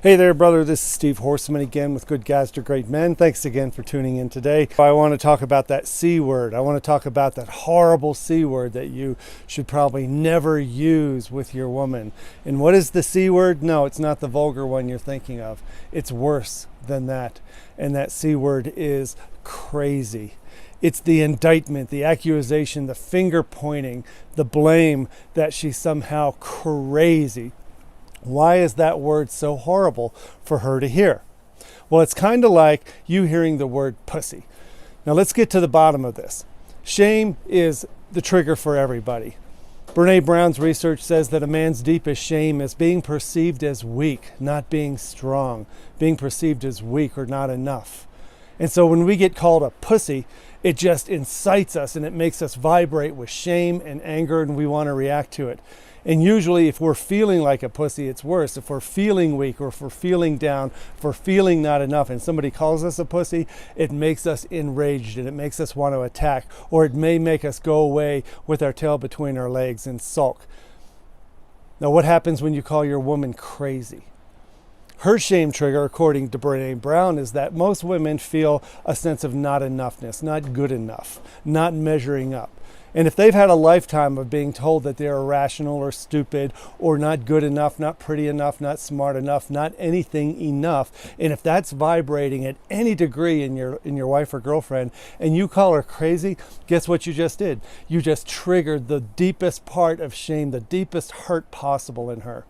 Hey there, brother. This is Steve Horseman again with Good Guys to Great Men. Thanks again for tuning in today. I want to talk about that C word. I want to talk about that horrible C word that you should probably never use with your woman. And what is the C word? No, it's not the vulgar one you're thinking of. It's worse than that. And that C word is crazy. It's the indictment, the accusation, the finger pointing, the blame that she's somehow crazy. Why is that word so horrible for her to hear? Well, it's kind of like you hearing the word pussy. Now let's get to the bottom of this. Shame is the trigger for everybody. Brene Brown's research says that a man's deepest shame is being perceived as weak, not being strong, being perceived as weak or not enough. And so when we get called a pussy, it just incites us and it makes us vibrate with shame and anger, and we want to react to it. And usually if we're feeling like a pussy, it's worse. If we're feeling weak or if we're feeling down, if we're feeling not enough and somebody calls us a pussy, it makes us enraged and it makes us want to attack, or it may make us go away with our tail between our legs and sulk. Now, what happens when you call your woman crazy? Her shame trigger, according to Brene Brown, is that most women feel a sense of not enoughness, not good enough, not measuring up. And if they've had a lifetime of being told that they're irrational or stupid or not good enough, not pretty enough, not smart enough, not anything enough, and if that's vibrating at any degree in your wife or girlfriend, and you call her crazy, guess what you just did? You just triggered the deepest part of shame, the deepest hurt possible in her.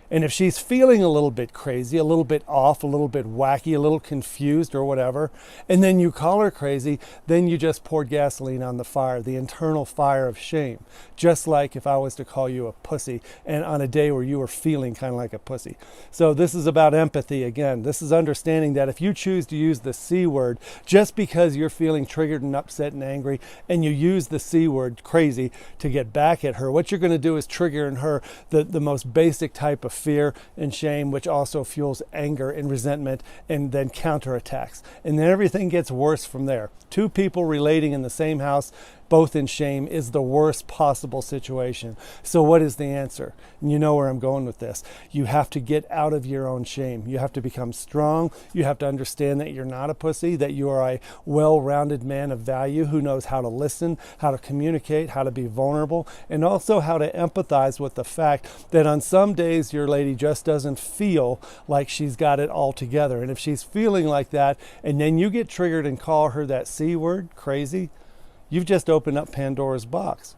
And if she's feeling a little bit crazy, a little bit off, a little bit wacky, a little confused or whatever, and then you call her crazy, then you just poured gasoline on the fire, the internal fire of shame. Just like if I was to call you a pussy and on a day where you were feeling kind of like a pussy. So this is about empathy again. This is understanding that if you choose to use the C word just because you're feeling triggered and upset and angry, and you use the C word, crazy, to get back at her, what you're going to do is trigger in her the most basic type of fear and shame, which also fuels anger and resentment and then counterattacks. And then everything gets worse from there. Two people relating in the same house, both in shame, is the worst possible situation. So what is the answer? And you know where I'm going with this. You have to get out of your own shame. You have to become strong. You have to understand that you're not a pussy, that you are a well-rounded man of value who knows how to listen, how to communicate, how to be vulnerable, and also how to empathize with the fact that on some days your lady just doesn't feel like she's got it all together. And if she's feeling like that, and then you get triggered and call her that C word, crazy, you've just opened up Pandora's box.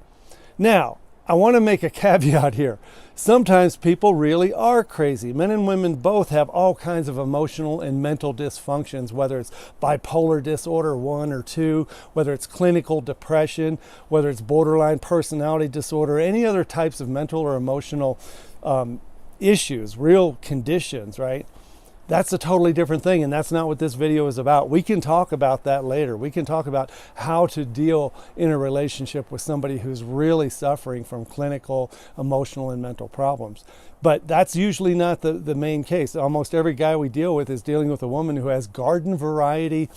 Now, I want to make a caveat here. Sometimes people really are crazy. Men and women both have all kinds of emotional and mental dysfunctions, whether it's bipolar disorder 1 or 2, whether it's clinical depression, whether it's borderline personality disorder, any other types of mental or emotional issues, real conditions, right? That's a totally different thing, and that's not what this video is about. We can talk about that later. We can talk about how to deal in a relationship with somebody who's really suffering from clinical, emotional, and mental problems. But that's usually not the main case. Almost every guy we deal with is dealing with a woman who has garden variety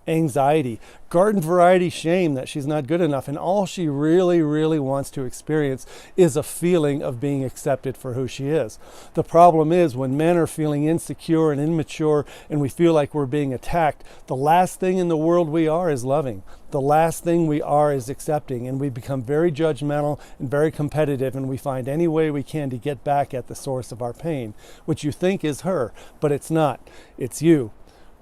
anxiety, garden variety shame that she's not good enough, and all she really, really wants to experience is a feeling of being accepted for who she is. The problem is when men are feeling insecure and immature and we feel like we're being attacked, the last thing in the world we are is loving. The last thing we are is accepting, and we become very judgmental and very competitive, and we find any way we can to get back at the source of our pain, which you think is her, but it's not. It's you.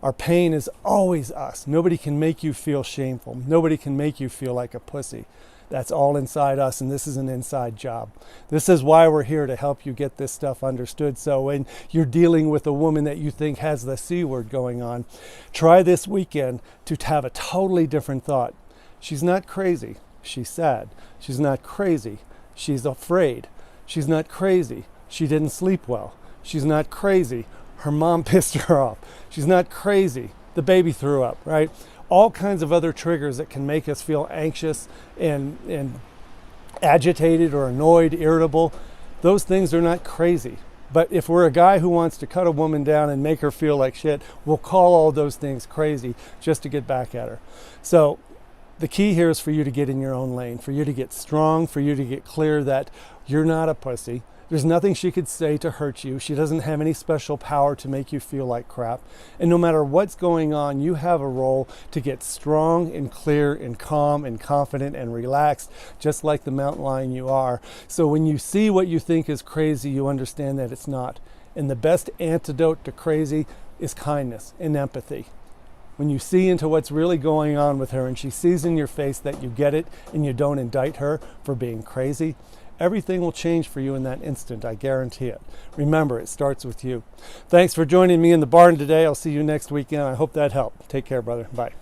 Our pain is always us. Nobody can make you feel shameful. Nobody can make you feel like a pussy. That's all inside us, and this is an inside job. This is why we're here, to help you get this stuff understood. So when you're dealing with a woman that you think has the C word going on, try this weekend to have a totally different thought. She's not crazy. She's sad. She's not crazy. She's afraid. She's not crazy. She didn't sleep well. She's not crazy. Her mom pissed her off. She's not crazy. The baby threw up, right? All kinds of other triggers that can make us feel anxious and agitated or annoyed, irritable. Those things are not crazy. But if we're a guy who wants to cut a woman down and make her feel like shit, we'll call all those things crazy just to get back at her. So the key here is for you to get in your own lane, for you to get strong, for you to get clear that you're not a pussy. There's nothing she could say to hurt you. She doesn't have any special power to make you feel like crap. And no matter what's going on, you have a role to get strong and clear and calm and confident and relaxed, just like the mountain lion you are. So when you see what you think is crazy, you understand that it's not. And the best antidote to crazy is kindness and empathy. When you see into what's really going on with her and she sees in your face that you get it and you don't indict her for being crazy, everything will change for you in that instant, I guarantee it. Remember, it starts with you. Thanks for joining me in the barn today. I'll see you next weekend. I hope that helped. Take care, brother. Bye.